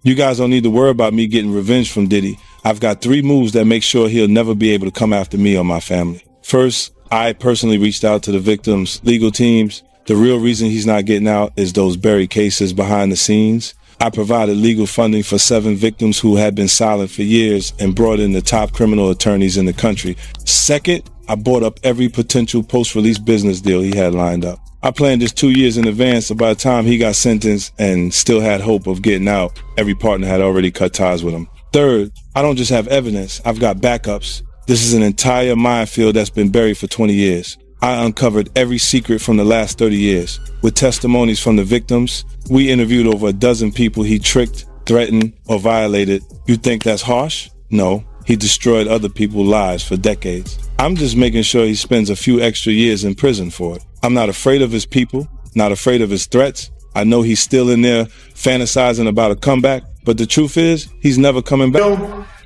You guys don't need to worry about me getting revenge from Diddy. I've got 3 moves that make sure he'll never be able to come after me or my family. First, I personally reached out to the victims' legal teams. The real reason he's not getting out is those buried cases behind the scenes. I provided legal funding for 7 victims who had been silent for years and brought in the top criminal attorneys in the country. Second, I bought up every potential post-release business deal he had lined up. I planned this 2 years in advance, so by the time he got sentenced and still had hope of getting out, every partner had already cut ties with him. Third, I don't just have evidence, I've got backups. This is an entire minefield that's been buried for 20 years. I uncovered every secret from the last 30 years. With testimonies from the victims, we interviewed over a dozen people he tricked, threatened, or violated. You think that's harsh? No, he destroyed other people's lives for decades. I'm just making sure he spends a few extra years in prison for it. I'm not afraid of his people, not afraid of his threats. I know he's still in there fantasizing about a comeback, but the truth is, he's never coming back.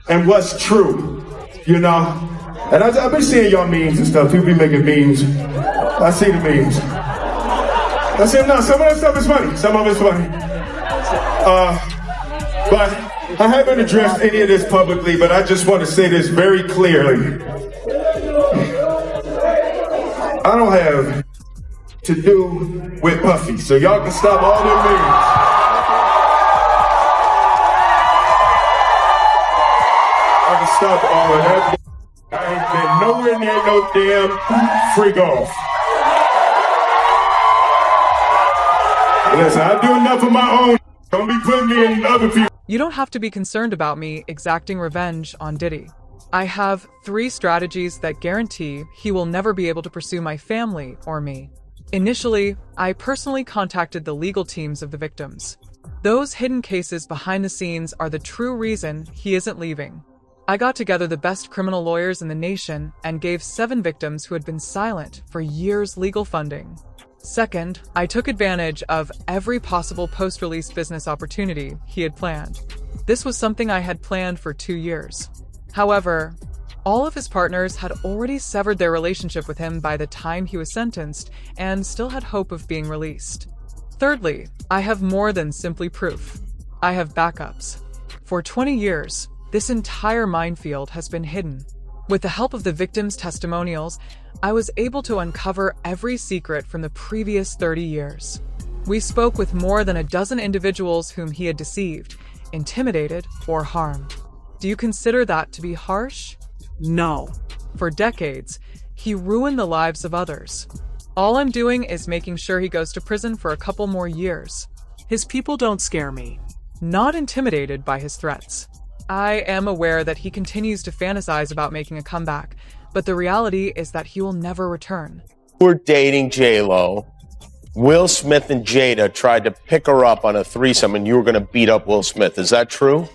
And what's true, you know? And I've been seeing y'all memes and stuff. People be making memes. I see the memes. I said, no, some of that stuff is funny. Some of it's funny. But I haven't addressed any of this publicly, but I just want to say this very clearly. I don't have to do with Puffy, so y'all can stop all them memes. I can stop all of that. I ain't been nowhere near no damn freak off. Listen, I do enough of my own. Don't be putting me in other people. You don't have to be concerned about me exacting revenge on Diddy. I have 3 strategies that guarantee he will never be able to pursue my family or me. Initially, I personally contacted the legal teams of the victims. Those hidden cases behind the scenes are the true reason he isn't leaving. I got together the best criminal lawyers in the nation and gave 7 victims who had been silent for years legal funding. Second, I took advantage of every possible post-release business opportunity he had planned. This was something I had planned for 2 years. However, all of his partners had already severed their relationship with him by the time he was sentenced and still had hope of being released. Thirdly, I have more than simply proof. I have backups. For 20 years, this entire minefield has been hidden. With the help of the victims' testimonials, I was able to uncover every secret from the previous 30 years. We spoke with more than a dozen individuals whom he had deceived, intimidated, or harmed. Do you consider that to be harsh? No. For decades, he ruined the lives of others. All I'm doing is making sure he goes to prison for a couple more years. His people don't scare me. Not intimidated by his threats. I am aware that he continues to fantasize about making a comeback, but the reality is that he will never return. We're dating J-Lo. Will Smith and Jada tried to pick her up on a threesome and you were going to beat up Will Smith. Is that true?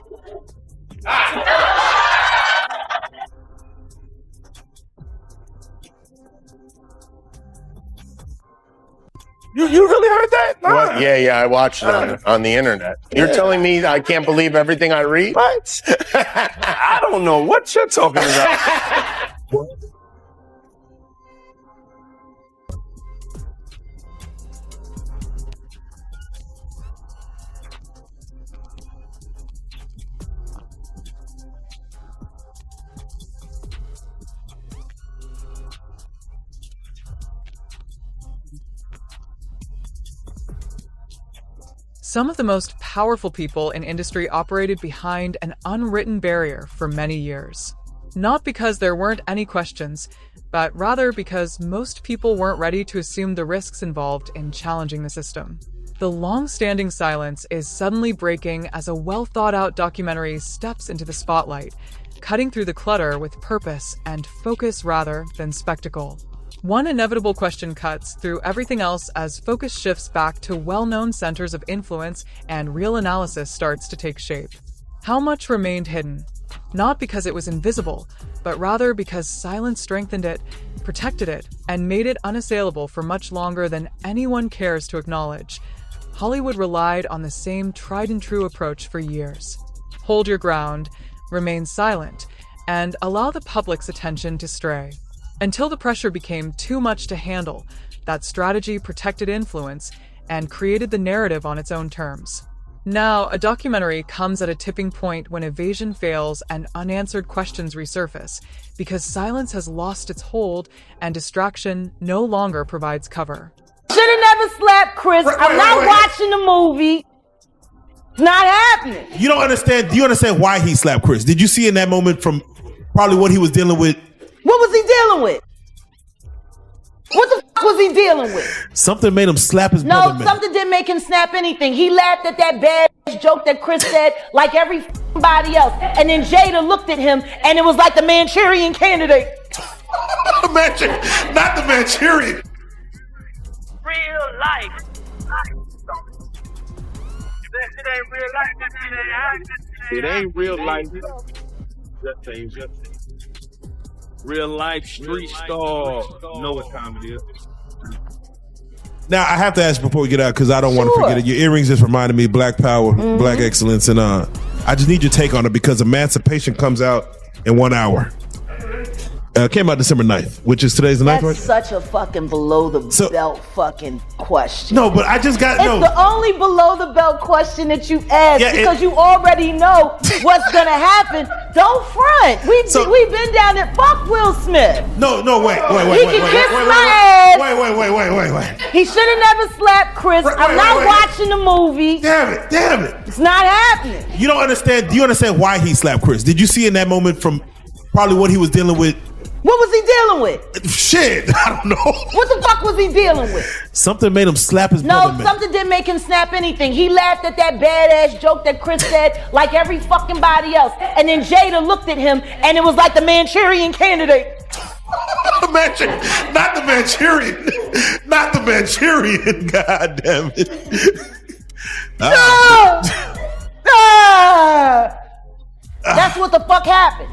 You really heard that? Nah. What? Yeah, I watched it on the internet. You're telling me I can't believe everything I read? What? I don't know what you're talking about. Some of the most powerful people in industry operated behind an unwritten barrier for many years. Not because there weren't any questions, but rather because most people weren't ready to assume the risks involved in challenging the system. The long-standing silence is suddenly breaking as a well-thought-out documentary steps into the spotlight, cutting through the clutter with purpose and focus rather than spectacle. One inevitable question cuts through everything else as focus shifts back to well-known centers of influence and real analysis starts to take shape. How much remained hidden? Not because it was invisible, but rather because silence strengthened it, protected it, and made it unassailable for much longer than anyone cares to acknowledge. Hollywood relied on the same tried-and-true approach for years. Hold your ground, remain silent, and allow the public's attention to stray. Until the pressure became too much to handle, that strategy protected influence and created the narrative on its own terms. Now, a documentary comes at a tipping point when evasion fails and unanswered questions resurface because silence has lost its hold and distraction no longer provides cover. Should have never slapped Chris. I'm not watching the movie. It's not happening. You don't understand. Do you understand why he slapped Chris? Did you see in that moment from probably what he was dealing with? What was he dealing with? What the fuck was he dealing with? Something made him slap his brother. No, something didn't make him snap anything. He laughed at that bad joke that Chris said like everybody else. And then Jada looked at him and it was like the Manchurian Candidate. Not the Manchurian. Real life. It ain't real life. It ain't real life. Real life street star. Know what time it is. Now, I have to ask before we get out, because I don't want to forget it. Your earrings just reminded me of Black Power, Black Excellence, and I just need your take on it because Emancipation comes out in 1 hour. Came out December 9th, which is today's the 9th, right? That's such a fucking below the belt fucking question. No, but I just got It's the only below the belt question that you ask because you already know what's gonna happen. Don't front. We've been down there. Fuck Will Smith. No, wait. He can kiss my ass. Wait. He should have never slapped Chris. I'm not watching the movie. Damn it. It's not happening. You don't understand. Do you understand why he slapped Chris? Did you see in that moment from probably what he was dealing with? What was he dealing with? Shit, I don't know. What the fuck was he dealing with? Something made him slap his brother. No, something didn't make him snap anything. He laughed at that badass joke that Chris said like every fucking body else. And then Jada looked at him and it was like the Manchurian Candidate. Not the Manchurian. Not the Manchurian. God damn it. That's what the fuck happened.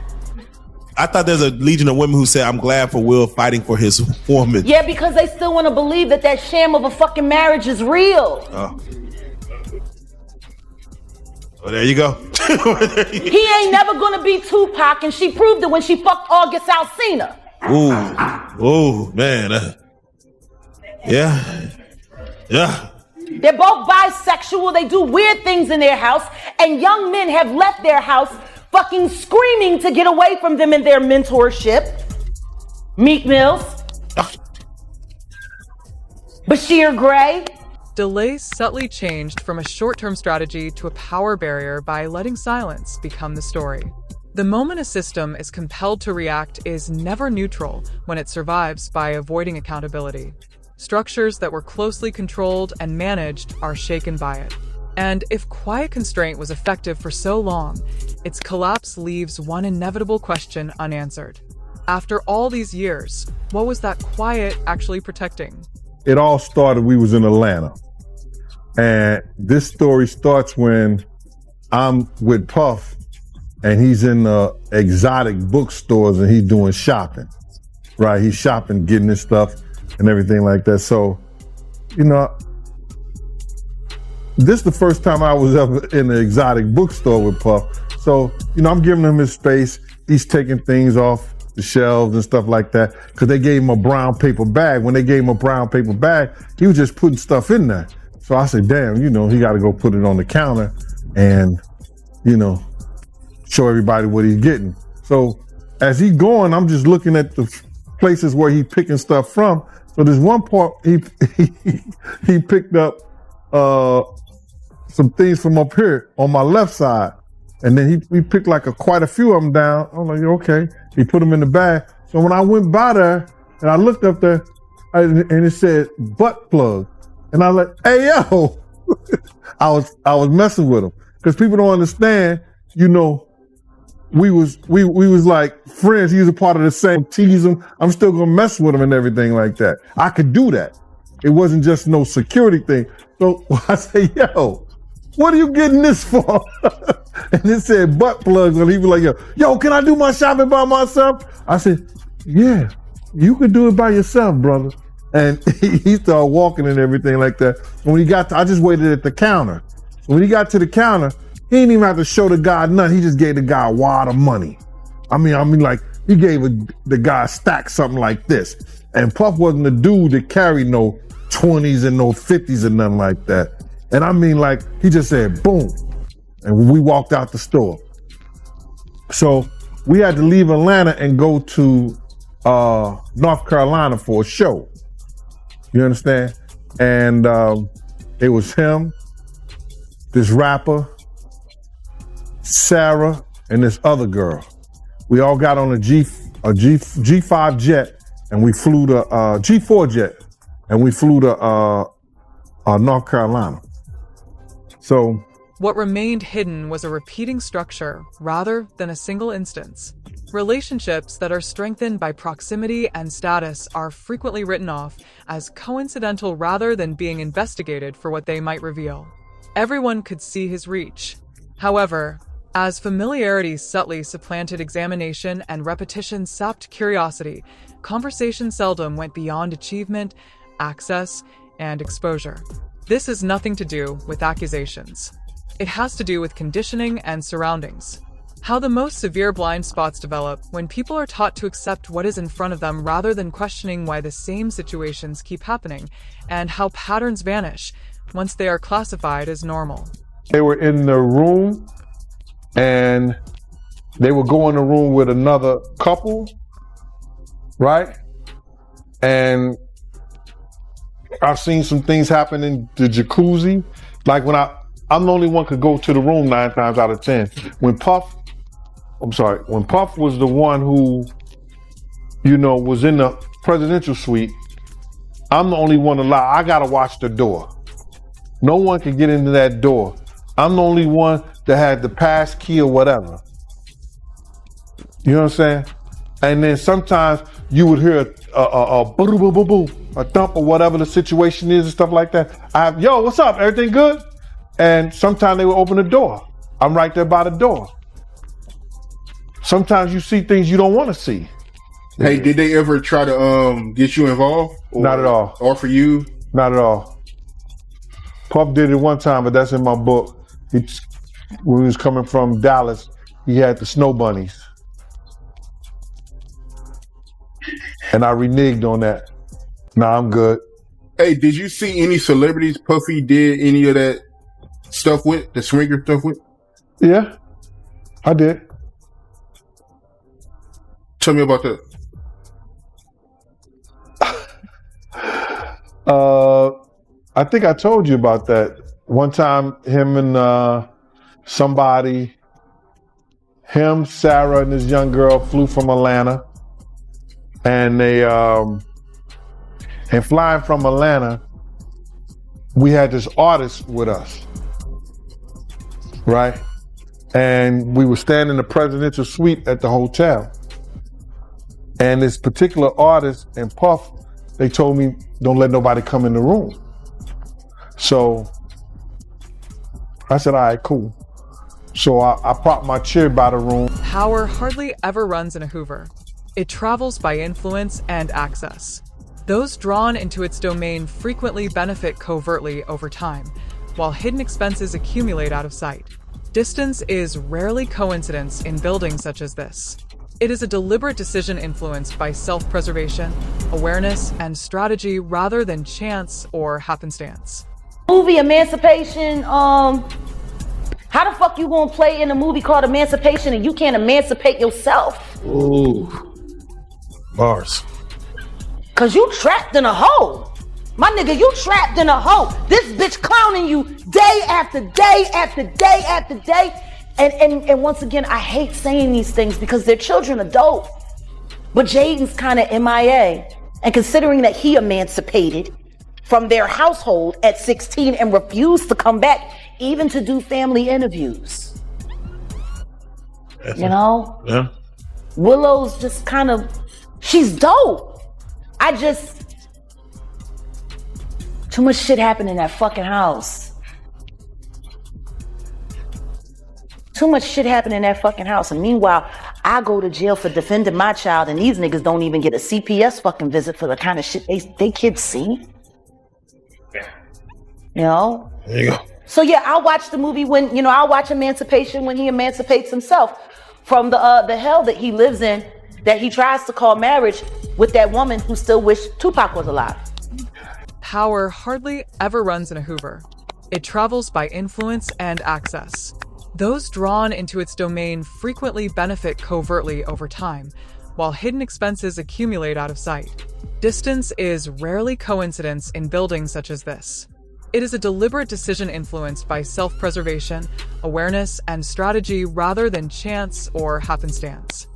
I thought there's a legion of women who said, I'm glad for Will fighting for his woman. Yeah, because they still want to believe that sham of a fucking marriage is real. Oh, there you go. He ain't never gonna be Tupac, and she proved it when she fucked August Alsina. Ooh, man. Yeah. They're both bisexual. They do weird things in their house, and young men have left their house fucking screaming to get away from them in their mentorship. Meek Mills. Bashir Gray. Delay subtly changed from a short-term strategy to a power barrier by letting silence become the story. The moment a system is compelled to react is never neutral when it survives by avoiding accountability. Structures that were closely controlled and managed are shaken by it. And if quiet constraint was effective for so long, its collapse leaves one inevitable question unanswered. After all these years, what was that quiet actually protecting? It all started, we was in Atlanta. And this story starts when I'm with Puff and he's in the exotic bookstores and he's doing shopping, right? He's shopping, getting his stuff and everything like that. So, this is the first time I was ever in an exotic bookstore with Puff. So, I'm giving him his space. He's taking things off the shelves and stuff like that because they gave him a brown paper bag. When they gave him a brown paper bag, he was just putting stuff in there. So I said, damn, he got to go put it on the counter and, show everybody what he's getting. So as he's going, I'm just looking at the places where he's picking stuff from. So there's one part he picked up some things from up here on my left side. And then he picked quite a few of them down. I'm like, okay. He put them in the bag. So when I went by there and I looked up there and it said butt plug. And I was like, hey, yo, I was messing with him because people don't understand, we was like friends. He was a part of the same tease him. I'm still going to mess with him and everything like that. I could do that. It wasn't just no security thing. So I say, yo, what are you getting this for? And it said butt plugs. And he was like, yo, can I do my shopping by myself? I said, yeah, you can do it by yourself, brother. And he started walking and everything like that. When he got I just waited at the counter. So when he got to the counter, he didn't even have to show the guy nothing. He just gave the guy a wad of money. I mean, like he gave the guy a stack something like this. And Puff wasn't the dude that carried no 20s and no 50s and nothing like that. And I mean, like, he just said, boom. And we walked out the store. So we had to leave Atlanta and go to North Carolina for a show. You understand? And it was him, this rapper, Sarah, and this other girl. We all got on a G5 jet, and we flew to G4 jet, and we flew to North Carolina. So what remained hidden was a repeating structure rather than a single instance. Relationships that are strengthened by proximity and status are frequently written off as coincidental rather than being investigated for what they might reveal. Everyone could see his reach. However, as familiarity subtly supplanted examination and repetition sapped curiosity, conversation seldom went beyond achievement, access, and exposure. This has nothing to do with accusations. It has to do with conditioning and surroundings. How the most severe blind spots develop when people are taught to accept what is in front of them rather than questioning why the same situations keep happening, and how patterns vanish once they are classified as normal. They were in the room and they would go in the room with another couple, right? And I've seen some things happen in the jacuzzi. Like when I'm the only one could go to the room 9 times out of 10. When Puff was the one who, you know, was in the presidential suite, I'm the only one allowed. I gotta watch the door. No one can get into that door. I'm the only one that had the pass key or whatever. You know what I'm saying? And then sometimes you would hear a boom, boom, boom, boom, a thump or whatever the situation is and stuff like that. Yo, what's up? Everything good? And sometimes they would open the door. I'm right there by the door. Sometimes you see things you don't want to see. Hey, did they ever try to get you involved? Not at all. Or for you? Not at all. Puff did it one time, but that's in my book. When he was coming from Dallas, he had the snow bunnies. And I reneged on that. Nah, I'm good. Hey, did you see any celebrities Puffy did any of that stuff with, the swinger stuff with? Yeah, I did. Tell me about that. I think I told you about that. One time, him and Sarah and this young girl flew from Atlanta. And they, and flying from Atlanta, we had this artist with us, right? And we were staying in the presidential suite at the hotel. And this particular artist and Puff, they told me, don't let nobody come in the room. So I said, all right, cool. So I propped my chair by the room. Power hardly ever runs in a Hoover. It travels by influence and access. Those drawn into its domain frequently benefit covertly over time, while hidden expenses accumulate out of sight. Distance is rarely coincidence in buildings such as this. It is a deliberate decision influenced by self-preservation, awareness, and strategy rather than chance or happenstance. Movie Emancipation, how the fuck you gonna play in a movie called Emancipation and you can't emancipate yourself? Ooh. Bars. Cause you trapped in a hole. My nigga, you trapped in a hole. This bitch clowning you day after day after day after day. And once again, I hate saying these things because their children are dope. But Jaden's kind of MIA. And considering that he emancipated from their household at 16 and refused to come back even to do family interviews. You know? Yeah. Willow's just kind of, she's dope. Too much shit happened in that fucking house. Too much shit happened in that fucking house. And meanwhile, I go to jail for defending my child and these niggas don't even get a CPS fucking visit for the kind of shit they kids see. You know? There you go. So yeah, I'll watch the movie when, you know, I'll watch Emancipation when he emancipates himself from the hell that he lives in, that he tries to call marriage with that woman who still wished Tupac was alive. Power hardly ever runs in a Hoover. It travels by influence and access. Those drawn into its domain frequently benefit covertly over time, while hidden expenses accumulate out of sight. Distance is rarely coincidence in buildings such as this. It is a deliberate decision influenced by self-preservation, awareness, and strategy rather than chance or happenstance.